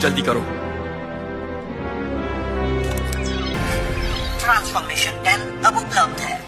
जल्दी करो। ट्रांसफॉर्मेशन 10 अब उपलब्ध है।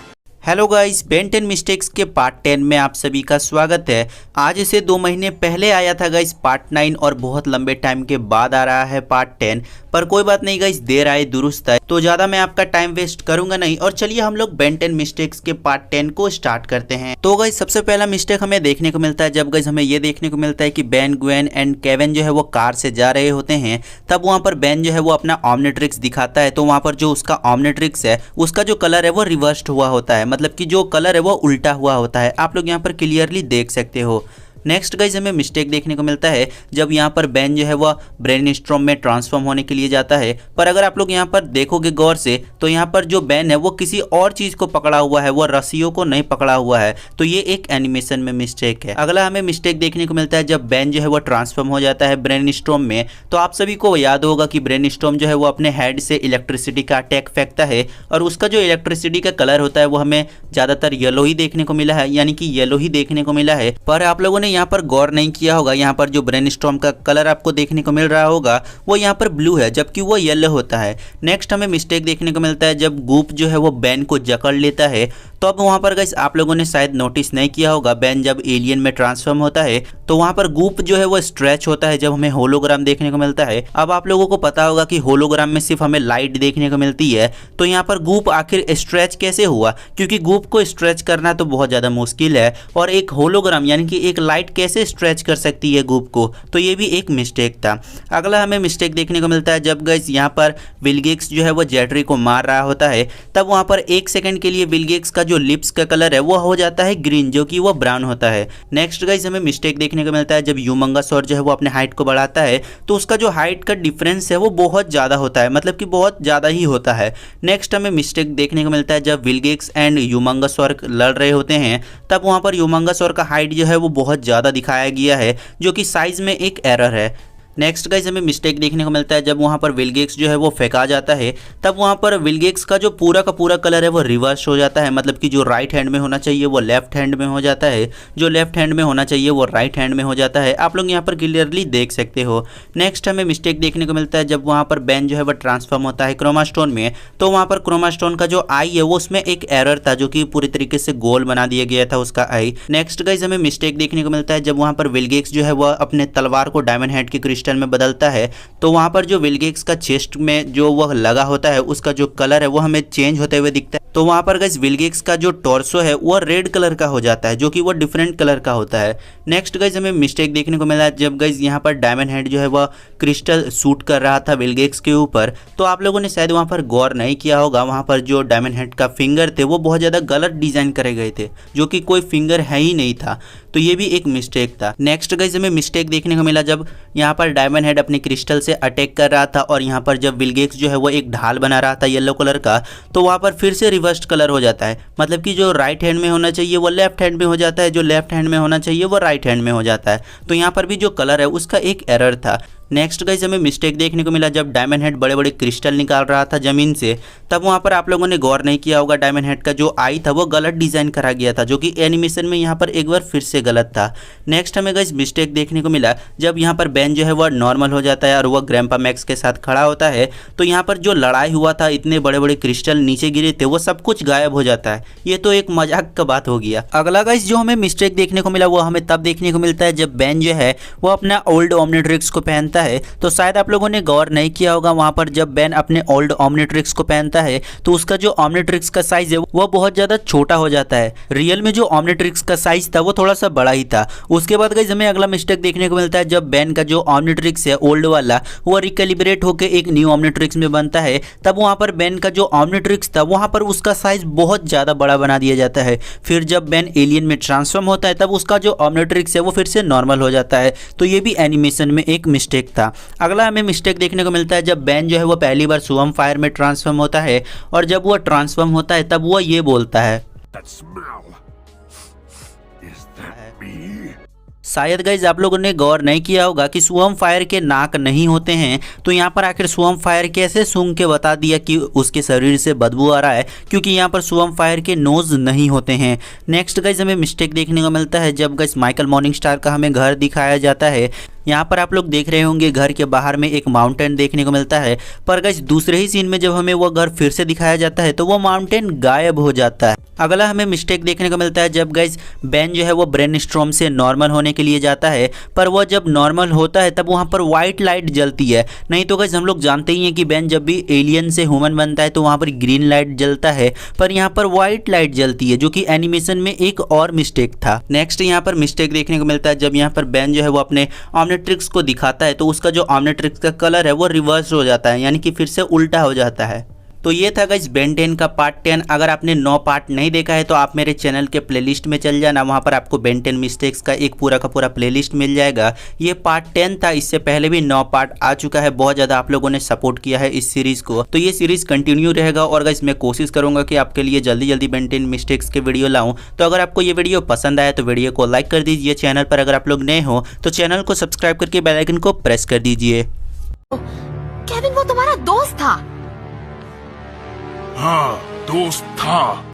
हेलो गाइस, बेन 10 मिस्टेक्स के पार्ट 10 में आप सभी का स्वागत है। आज से 2 महीने पहले आया था गाइस पार्ट 9 और बहुत लंबे टाइम के बाद आ रहा है पार्ट 10। पर कोई बात नहीं गाइस, देर आए दुरुस्त है, तो ज़्यादा मैं आपका टाइम वेस्ट करूंगा नहीं और चलिए हम लोग बेन 10 मिस्टेक्स के पार्ट 10 को स्टार्ट करते हैं। तो गाइस सबसे पहला मिस्टेक हमें देखने को मिलता है जब गाइस हमें ये देखने को मिलता है कि बेन, ग्वेन एंड केविन जो है वो कार से जा रहे होते हैं। तब वहाँ पर बेन जो है वो अपना ऑमनिट्रिक्स दिखाता है, तो वहाँ पर जो उसका ऑमनिट्रिक्स है उसका जो कलर है वो रिवर्स्ड हुआ होता है, मतलब कि जो कलर है वो उल्टा हुआ होता है। आप लोग यहाँ पर क्लियरली देख सकते हो। नेक्स्ट गाइस हमें मिस्टेक देखने को मिलता है जब यहाँ पर बेन जो है वह ब्रेनस्टॉर्म में ट्रांसफॉर्म होने के लिए जाता है। पर अगर आप लोग यहाँ पर देखोगे गौर से तो यहाँ पर जो बेन है वो किसी और चीज़ को पकड़ा हुआ है, वो रस्सियों को नहीं पकड़ा हुआ है, तो ये एक एनिमेशन में मिस्टेक है। अगला हमें मिस्टेक देखने को मिलता है जब बेन जो है वो ट्रांसफॉर्म हो जाता है ब्रेनस्टॉर्म में। तो आप सभी को याद होगा कि ब्रेनस्टॉर्म जो है वो अपने हेड से इलेक्ट्रिसिटी का अटैक फेंकता है और उसका जो इलेक्ट्रिसिटी का कलर होता है वो हमें ज़्यादातर येलो ही देखने को मिला है, यानी कि येलो ही देखने को मिला है। पर आप लोगों ने यहाँ पर गौर नहीं किया होगा, यहाँ पर जो ब्रेनस्टॉर्म का कलर आपको देखने को मिल रहा होगा वो यहाँ पर ब्लू है जबकि वो येलो होता है। नेक्स्ट हमें मिस्टेक देखने को मिलता है जब गूप जो है वो बेन को जकड़ लेता है। तो अब वहाँ पर गाइस आप लोगों ने शायद नोटिस नहीं किया होगा, बेन जब एलियन में ट्रांसफॉर्म होता है तो वहाँ पर गूप जो है वो स्ट्रेच होता है जब हमें होलोग्राम देखने को मिलता है। अब आप लोगों को पता होगा कि होलोग्राम में सिर्फ हमें लाइट देखने को मिलती है, तो यहाँ पर गूप आखिर स्ट्रेच कैसे हुआ, क्योंकि गूप को स्ट्रेच करना तो बहुत ज़्यादा मुश्किल है और एक होलोग्राम यानी कि एक लाइट कैसे स्ट्रेच कर सकती है गूप को, तो ये भी एक मिस्टेक था। अगला हमें मिस्टेक देखने को मिलता है जब गाइस यहाँ पर विल गेट्स जो है वो जेटरी को मार रहा होता है। तब वहाँ पर 1 सेकंड के लिए विल गेट्स का जो लिप्स का कलर है वो हो जाता है ग्रीन, जो कि वो ब्राउन होता है। नेक्स्ट गाइस हमें मिस्टेक देखने को मिलता है जब ह्यूमंगसॉर जो है वो अपने हाइट को बढ़ाता है तो उसका जो हाइट का डिफरेंस है वो बहुत ज़्यादा होता है, मतलब कि बहुत ज़्यादा ही होता है। नेक्स्ट हमें मिस्टेक देखने को मिलता है जब विल गेट्स एंड ह्यूमंगसॉर लड़ रहे होते हैं। तब वहाँ पर ह्यूमंगसॉर का हाइट जो है वो बहुत ज़्यादा दिखाया गया है, जो कि साइज में एक एरर है। नेक्स्ट गाइस हमें मिस्टेक देखने को मिलता है जब वहाँ पर विल गेट्स जो है वो फेंका जाता है। तब वहाँ पर विल गेट्स का जो पूरा का पूरा कलर है वो रिवर्स हो जाता है, मतलब कि जो राइट हैंड में होना चाहिए वो लेफ्ट हैंड में हो जाता है, जो लेफ्ट हैंड में होना चाहिए वो राइट हैंड में हो जाता है। आप लोग यहाँ पर क्लियरली देख सकते हो। नेक्स्ट हमें मिस्टेक देखने को मिलता है जब वहाँ पर बेन जो है वो ट्रांसफॉर्म होता है क्रोमा स्टोन में। तो वहाँ पर क्रोमा स्टोन का जो आई है वो उसमें एक एरर था, जो कि पूरी तरीके से गोल बना दिया गया था उसका आई। नेक्स्ट गाइस हमें मिस्टेक देखने को मिलता है जब वहाँ पर विल गेट्स जो है वह अपने तलवार को डायमंड हेड के क्रिस्टल में बदलता है। तो वहां पर जो विल गेट्स का चेस्ट में जो वह लगा होता है उसका जो कलर है वो हमें चेंज होते हुए दिखता है। तो वहां पर गाइस विल गेट्स का जो टॉर्सो है वो रेड कलर का हो जाता है, जो कि वो डिफरेंट कलर का होता है। नेक्स्ट गाइस हमें मिस्टेक देखने को मिला जब गाइस यहाँ पर डायमंड हेड जो है वह क्रिस्टल शूट कर रहा था विल गेट्स के ऊपर। तो आप लोगों ने शायद वहां पर गौर नहीं किया होगा, वहां पर जो डायमंड हेड का फिंगर थे वो बहुत ज्यादा गलत डिजाइन करे गए थे, जो कि कोई फिंगर है ही नहीं था, तो ये भी एक मिस्टेक था। नेक्स्ट गाइस हमें मिस्टेक देखने को मिला जब यहाँ पर डायमंड हेड अपने क्रिस्टल से अटैक कर रहा था और यहाँ पर जब विल गेट्स जो है वो एक ढाल बना रहा था येलो कलर का, तो वहाँ पर फिर से रिवर्स्ड कलर हो जाता है, मतलब कि जो राइट हैंड में होना चाहिए वो लेफ्ट हैंड में हो जाता है, जो लेफ्ट हैंड में होना चाहिए वो राइट हैंड में हो जाता है। तो यहाँ पर भी जो कलर है उसका एक एरर था। नेक्स्ट गाइस हमें मिस्टेक देखने को मिला जब डायमंड हेड बड़े बड़े क्रिस्टल निकाल रहा था जमीन से। तब वहाँ पर आप लोगों ने गौर नहीं किया होगा, डायमंड हेड का जो आई था वो गलत डिजाइन करा गया था, जो कि एनिमेशन में यहाँ पर एक बार फिर से गलत था। नेक्स्ट हमें गाइस मिस्टेक देखने को मिला जब यहाँ पर बेन जो है वह नॉर्मल हो जाता है और वह ग्रैंपा मैक्स के साथ खड़ा होता है। तो यहाँ पर जो लड़ाई हुआ था, इतने बड़े बड़े क्रिस्टल नीचे गिरे थे, वो सब कुछ गायब हो जाता है। ये तो एक मजाक का बात हो गया। अगला गाइस जो हमें मिस्टेक देखने को मिला वो हमें तब देखने को मिलता है जब बेन जो है वो अपना ओल्ड ओमनिट्रिक्स को पहनता है। तो शायद आप लोगों ने गौर नहीं किया होगा, वहां पर जब बेन अपने ओल्ड ओमनिट्रिक्स को पहनता है तो उसका जो ओमनिट्रिक्स का साइज है वो बहुत ज्यादा छोटा हो जाता है। रियल में जो ओमनिट्रिक्स का साइज था वो थोड़ा सा बड़ा ही था। उसके बाद गाइस हमें अगला मिस्टेक देखने को मिलता है जब बेन का जो ओमनिट्रिक्स है ओल्ड वाला वो रिकैलिब्रेट होकर एक न्यू ओमनिट्रिक्स में बनता है। तब वहां पर बेन का जो ओमनिट्रिक्स था वहां पर उसका साइज बहुत ज्यादा बड़ा बना दिया जाता है। फिर जब बेन एलियन में ट्रांसफॉर्म होता है तब उसका जो ओमनिट्रिक्स है वो फिर से नॉर्मल हो जाता है। तो ये भी एनिमेशन में एक मिस्टेक था। अगला हमें मिस्टेक देखने को मिलता है जब बेन जो है वो पहली बार स्वॉर्म फायर में ट्रांसफॉर्म होता है और जब वो ट्रांसफॉर्म होता है तब वो ये बोलता है, शायद गाइज आप लोगों ने गौर नहीं किया होगा कि स्वॉर्म फायर के नाक नहीं होते हैं, तो यहाँ पर आखिर स्वॉर्म फायर कैसे सूंघ के बता दिया कि उसके शरीर से बदबू आ रहा है, क्योंकि यहाँ पर स्वॉर्म फायर के नोज नहीं होते हैं। नेक्स्ट गाइज हमें मिस्टेक देखने को मिलता है जब गाइज माइकल मॉर्निंगस्टार का हमें घर दिखाया जाता है। यहाँ पर आप लोग देख रहे होंगे घर के बाहर में एक माउंटेन देखने को मिलता है, पर गाइस दूसरे ही सीन में जब हमें वो घर फिर से दिखाया जाता है तो वो माउंटेन गायब हो जाता है। अगला हमें मिस्टेक देखने को मिलता है जब गाइस बेन जो है वो ब्रेनस्टॉर्म से नॉर्मल होने के लिए जाता है, पर वो जब नॉर्मल होता है तब वहाँ पर व्हाइट लाइट जलती है। नहीं तो गाइस हम लोग जानते ही हैं कि बेन जब भी एलियन से ह्यूमन बनता है तो वहाँ पर ग्रीन लाइट जलता है, पर यहाँ पर व्हाइट लाइट जलती है, जो कि एनिमेशन में एक और मिस्टेक था। नेक्स्ट यहाँ पर मिस्टेक देखने को मिलता है जब यहाँ पर बेन जो है वो अपने ऑमनिट्रिक्स को दिखाता है तो उसका जो ऑमनिट्रिक्स का कलर है वो रिवर्स हो जाता है, यानी कि फिर से उल्टा हो जाता है। तो ये था गाइस बेन 10 का पार्ट 10। अगर आपने 9 पार्ट नहीं देखा है तो आप मेरे चैनल के प्लेलिस्ट में चल जाना, वहाँ पर आपको बेन 10 मिस्टेक्स का एक पूरा का पूरा प्लेलिस्ट मिल जाएगा। ये पार्ट 10 था, इससे पहले भी 9 पार्ट आ चुका है। बहुत ज़्यादा आप लोगों ने सपोर्ट किया है इस सीरीज़ को, तो ये सीरीज़ कंटिन्यू रहेगा। और गाइस मैं कोशिश करूँगा कि आपके लिए जल्दी जल्दी बेन 10 मिस्टेक्स के वीडियो लाऊँ। तो अगर आपको ये वीडियो पसंद आया तो वीडियो को लाइक कर दीजिए। चैनल पर अगर आप लोग नए हो तो चैनल को सब्सक्राइब करके बेल आइकन को प्रेस कर दीजिए। केविन वो तुम्हारा दोस्त था? हाँ, दोस्त था।